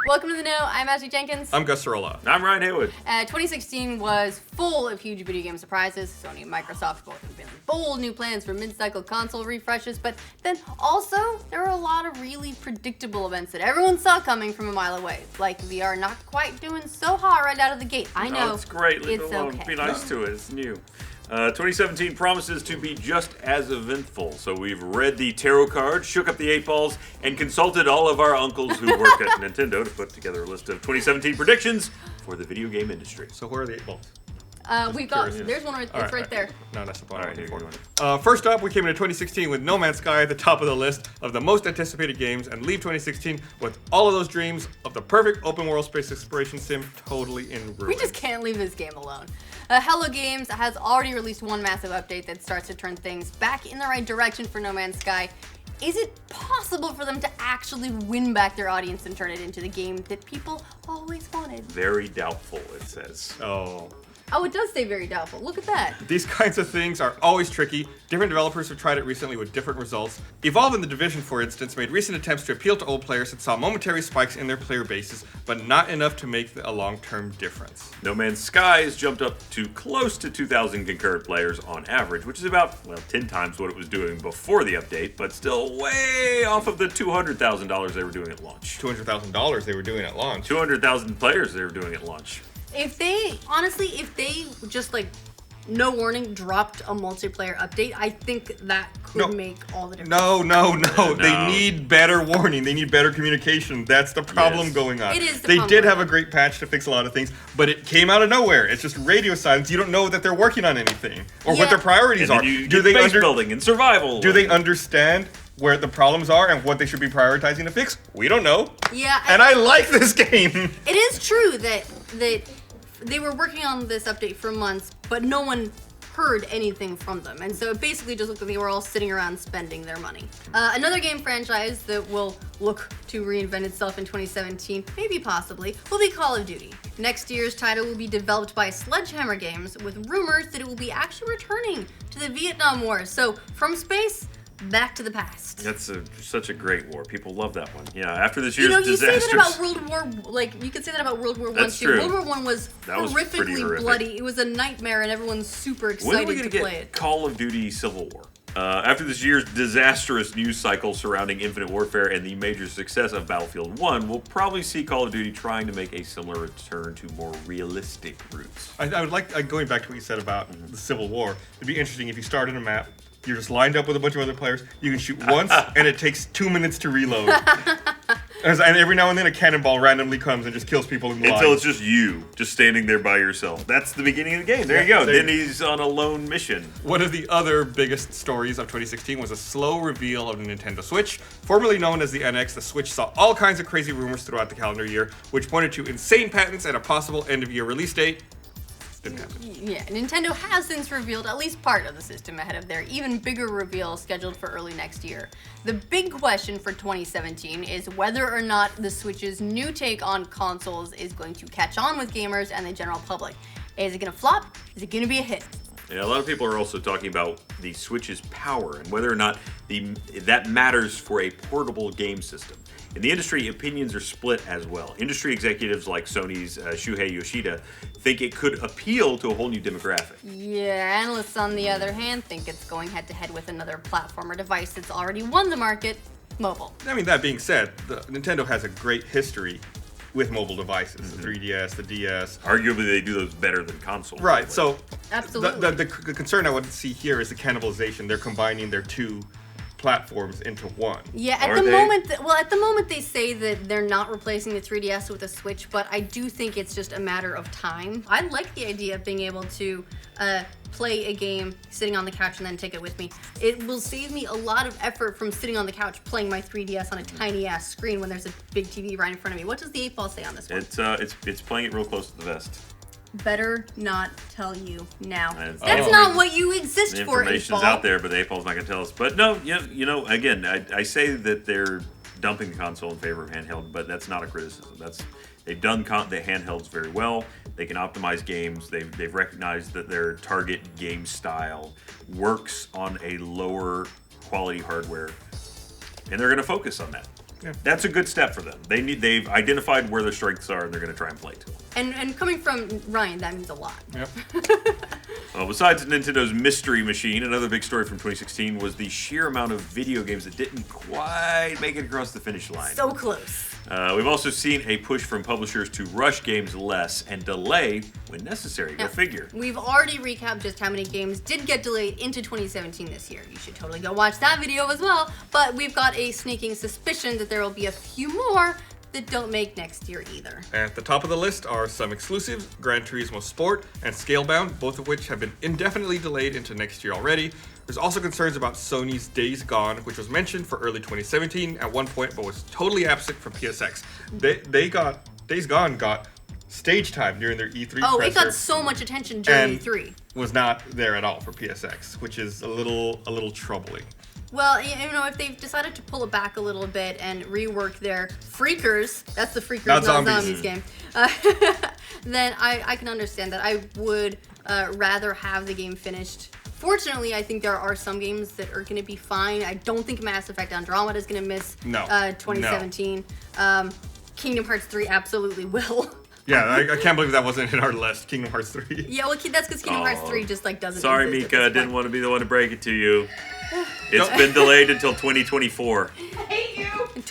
Welcome to the Know. I'm Ashley Jenkins. I'm Gus Sorolla. I'm Ryan Haywood. 2016 was full of huge video game surprises. Sony and Microsoft both unveiling bold new plans for mid-cycle console refreshes, but then also there were a lot of really predictable events that everyone saw coming from a mile away. Like VR not quite doing so hot right out of the gate. I know. Oh, it's great. Leave it alone. Okay. Be nice to it. It's new. 2017 promises to be just as eventful. So we've read the tarot cards, shook up the 8 balls, and consulted all of our uncles who work at Nintendo to put together a list of 2017 predictions for the video game industry. So where are the 8 balls? We've got, there's one right, it's right there. No, that's the point. All right, here you go. First up, we came into 2016 with No Man's Sky at the top of the list of the most anticipated games, and leave 2016 with all of those dreams of the perfect open world space exploration sim totally in ruins. We just can't leave this game alone. Hello Games has already released one massive update that starts to turn things back in the right direction for No Man's Sky. Is it possible for them to actually win back their audience and turn it into the game that people always wanted? Very doubtful, it says. Oh, it does say very doubtful. Look at that. These kinds of things are always tricky. Different developers have tried it recently with different results. Evolve in The Division, for instance, made recent attempts to appeal to old players that saw momentary spikes in their player bases, but not enough to make a long-term difference. No Man's Sky has jumped up to close to 2,000 concurrent players on average, which is about, well, 10 times what it was doing before the update, but still way off of the $200,000 they were doing at launch. $200,000 they were doing at launch. 200,000 players they were doing at launch. If they just like, no warning, dropped a multiplayer update, I think that could make all the difference. No. They need better warning. They need better communication. That's the problem going on. It is the They problem. did have a great patch to fix a lot of things, but it came out of nowhere. It's just radio silence. You don't know that they're working on anything or what their priorities And are. then you do base building and survival. Do they understand where the problems are and what they should be prioritizing to fix? We don't know. Yeah. And I like this game. It is true that they were working on this update for months, but no one heard anything from them. And so it basically just looked like they were all sitting around spending their money. Another game franchise that will look to reinvent itself in 2017, maybe possibly, will be Call of Duty. Next year's title will be developed by Sledgehammer Games, with rumors that it will be actually returning to the Vietnam War. So from space, back to the past. That's such a great war. People love that one. Yeah, after this year's you disasters. say that about World War, you could say that about World War I That's too. true. World War I was pretty horrifically horrific. bloody. It was a nightmare, and everyone's super When are excited we to going to play get it. Call of Duty Civil War? After this year's disastrous news cycle surrounding Infinite Warfare and the major success of Battlefield 1, we'll probably see Call of Duty trying to make a similar return to more realistic roots. I would like, going back to what you said about the Civil War, it'd be interesting if you start in a map, you're just lined up with a bunch of other players, you can shoot once, and it takes 2 minutes to reload. And every now and then a cannonball randomly comes and just kills people in the line. Until it's just you, just standing there by yourself. That's the beginning of the game. There you go. Then he's on a lone mission. One of the other biggest stories of 2016 was a slow reveal of the Nintendo Switch. Formerly known as the NX, the Switch saw all kinds of crazy rumors throughout the calendar year, which pointed to insane patents and a possible end-of-year release date. Didn't happen. Yeah, Nintendo has since revealed at least part of the system ahead of their even bigger reveal scheduled for early next year. The big question for 2017 is whether or not the Switch's new take on consoles is going to catch on with gamers and the general public. Is it going to flop? Is it going to be a hit? Yeah, a lot of people are also talking about the Switch's power and whether or not that matters for a portable game system. In the industry, opinions are split as well. Industry executives like Sony's Shuhei Yoshida think it could appeal to a whole new demographic. Yeah, analysts on the other hand think it's going head-to-head with another platform or device that's already won the market, mobile. I mean, that being said, Nintendo has a great history with mobile devices, the 3DS, the DS. Arguably, they do those better than consoles. Right, so Absolutely. the concern I would see here is the cannibalization. They're combining their two platforms into one. Yeah, at the moment they say that they're not replacing the 3DS with a Switch, but I do think it's just a matter of time. I like the idea of being able to play a game sitting on the couch and then take it with me. It will save me a lot of effort from sitting on the couch playing my 3DS on a tiny ass screen when there's a big TV right in front of me. What does the 8 ball say on this one? It's playing it real close to the vest. Better not tell you now. That's not what you exist The for, 8 information's ball. out there, but the 8 ball's not going to tell us. But no, again, I say that they're dumping the console in favor of handheld, but that's not a criticism. They've done the handhelds very well. They can optimize games. They've recognized that their target game style works on a lower quality hardware, and they're going to focus on that. That's a good step for them. They've identified where their strengths are, and they're going to try and play to them. And coming from Ryan, that means a lot. Yep. Well, besides Nintendo's Mystery Machine, another big story from 2016 was the sheer amount of video games that didn't quite make it across the finish line. So close. We've also seen a push from publishers to rush games less and delay when necessary. Go figure. We've already recapped just how many games did get delayed into 2017 this year. You should totally go watch that video as well. But we've got a sneaking suspicion that there will be a few more that don't make next year either. At the top of the list are some exclusives, Gran Turismo Sport and Scalebound, both of which have been indefinitely delayed into next year already. There's also concerns about Sony's Days Gone, which was mentioned for early 2017 at one point, but was totally absent from PSX. Days Gone got stage time during their E3 Oh, presser it got so much attention during and E3. was not there at all for PSX, which is a little troubling. Well, you know, if they've decided to pull it back a little bit and rework their Freakers, that's the Freakers, Not not zombies. Zombies game, then I can understand that. I would rather have the game finished. Fortunately, I think there are some games that are going to be fine. I don't think Mass Effect Andromeda is going to miss 2017. Kingdom Hearts 3 absolutely will. Yeah, I can't believe that wasn't in our list, Kingdom Hearts 3. Yeah, well, that's because Kingdom Hearts 3 just doesn't Sorry, exist at Mika, this point. didn't want to be the one to break it to you. It's been delayed until 2024.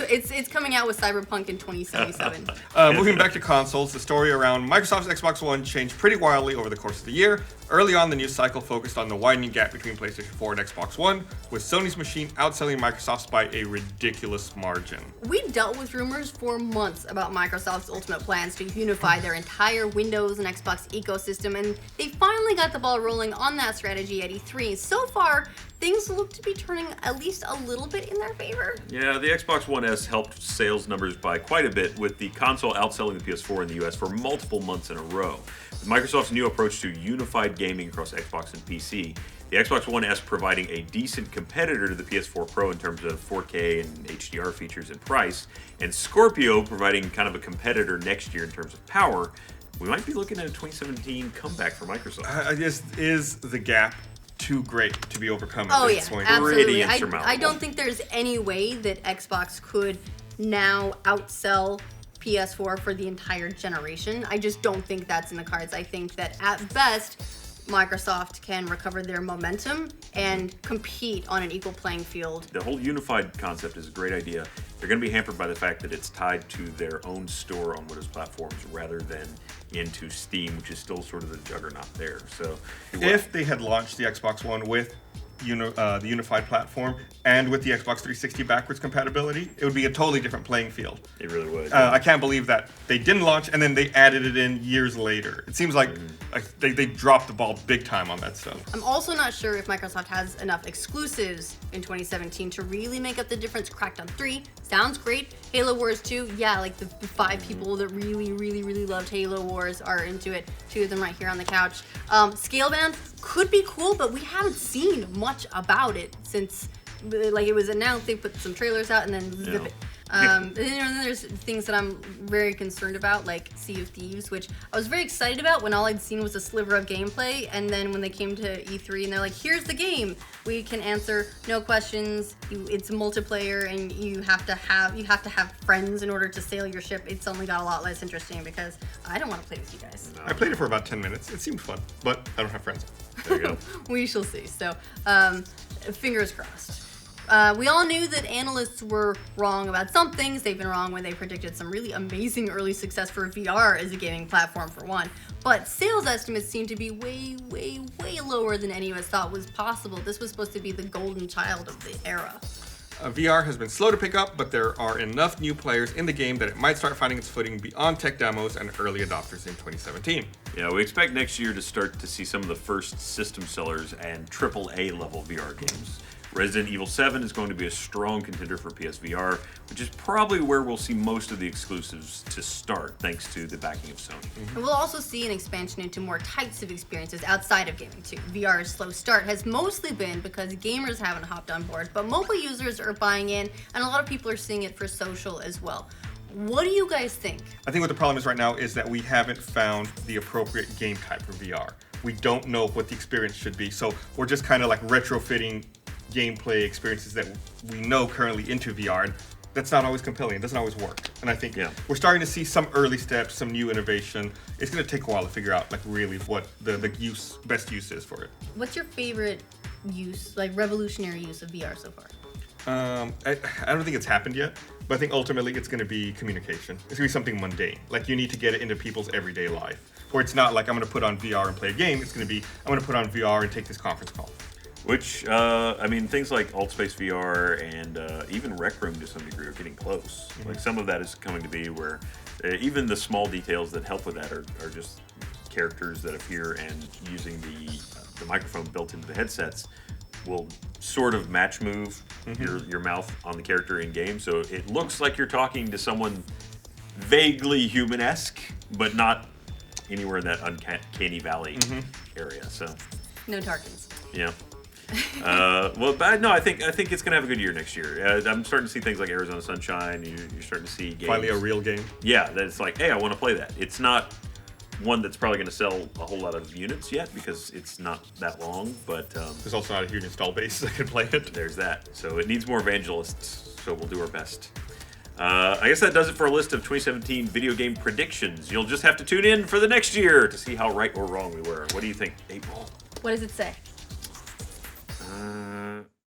It's coming out with Cyberpunk in 2077. Moving back to consoles, the story around Microsoft's Xbox One changed pretty wildly over the course of the year. Early on, the news cycle focused on the widening gap between PlayStation 4 and Xbox One, with Sony's machine outselling Microsoft's by a ridiculous margin. We dealt with rumors for months about Microsoft's ultimate plans to unify their entire Windows and Xbox ecosystem, and they finally got the ball rolling on that strategy at E3. So far, things look to be turning at least a little bit in their favor. Yeah, the Xbox One S helped sales numbers by quite a bit, with the console outselling the PS4 in the US for multiple months in a row. With Microsoft's new approach to unified gaming across Xbox and PC, the Xbox One S providing a decent competitor to the PS4 Pro in terms of 4K and HDR features and price, and Scorpio providing kind of a competitor next year in terms of power, we might be looking at a 2017 comeback for Microsoft. Is the gap too great to be overcome Oh at yeah, this point? absolutely. Pretty I insurmountable. don't think there's any way that Xbox could now outsell PS4 for the entire generation. I just don't think that's in the cards. I think that at best, Microsoft can recover their momentum and compete on an equal playing field. The whole unified concept is a great idea. They're going to be hampered by the fact that it's tied to their own store on Windows platforms rather than into Steam, which is still sort of the juggernaut there. So, If they had launched the Xbox One with the unified platform and with the Xbox 360 backwards compatibility, it would be a totally different playing field. it really would. I can't believe that they didn't launch and then they added it in years later. It seems like they dropped the ball big time on that stuff. I'm also not sure if Microsoft has enough exclusives in 2017 to really make up the difference. Crackdown 3 sounds great. Halo Wars 2, yeah, like the 5 people that really loved Halo Wars are into it. 2 of them right here on the couch. Scalebound could be cool, but we haven't seen much about it since it was announced. They put some trailers out and then zip it. And then there's things that I'm very concerned about, like Sea of Thieves, which I was very excited about when all I'd seen was a sliver of gameplay, and then when they came to E3 and they're like, here's the game, we can answer no questions, it's multiplayer, and you have to have friends in order to sail your ship. It suddenly got a lot less interesting because I don't want to play with you guys. I played it for about 10 minutes. It seemed fun, but I don't have friends. There you go. We shall see. So, fingers crossed. We all knew that analysts were wrong about some things. They've been wrong when they predicted some really amazing early success for VR as a gaming platform, for one. But sales estimates seem to be way lower than any of us thought was possible. This was supposed to be the golden child of the era. VR has been slow to pick up, but there are enough new players in the game that it might start finding its footing beyond tech demos and early adopters in 2017. Yeah, we expect next year to start to see some of the first system sellers and AAA level VR games. Resident Evil 7 is going to be a strong contender for PSVR, which is probably where we'll see most of the exclusives to start, thanks to the backing of Sony. And we'll also see an expansion into more types of experiences outside of gaming too. VR's slow start has mostly been because gamers haven't hopped on board, but mobile users are buying in, and a lot of people are seeing it for social as well. What do you guys think? I think what the problem is right now is that we haven't found the appropriate game type for VR. We don't know what the experience should be, so we're just kind of like retrofitting gameplay experiences that we know currently into VR. that's not always compelling. It doesn't always work. And I think Yeah. we're starting to see some early steps, some new innovation. It's going to take a while to figure out like really what the best use is for it. What's your favorite use, like revolutionary use of VR so far? I don't think it's happened yet, but I think ultimately it's going to be communication. It's going to be something mundane. Like you need to get it into people's everyday life. Where it's not like I'm going to put on VR and play a game. It's going to be I'm going to put on VR and take this conference call. Which, I mean, things like AltSpace VR and even Rec Room to some degree are getting close. Like some of that is coming to be where even the small details that help with that are just characters that appear, and using the microphone built into the headsets will sort of match move your mouth on the character in game. So it looks like you're talking to someone vaguely human-esque, but not anywhere in that uncanny valley area. So No Tarkins. yeah. Well, but no, I think it's gonna have a good year next year. I'm starting to see things like Arizona Sunshine. You're starting to see games. Finally, a real game. Yeah, that it's like, hey, I want to play that. It's not one that's probably going to sell a whole lot of units yet because it's not that long. But There's also not a huge install base that can play it. there's that. So it needs more evangelists. So we'll do our best. I guess that does it for a list of 2017 video game predictions. You'll just have to tune in for the next year to see how right or wrong we were. What do you think, 8 Ball? What does it say?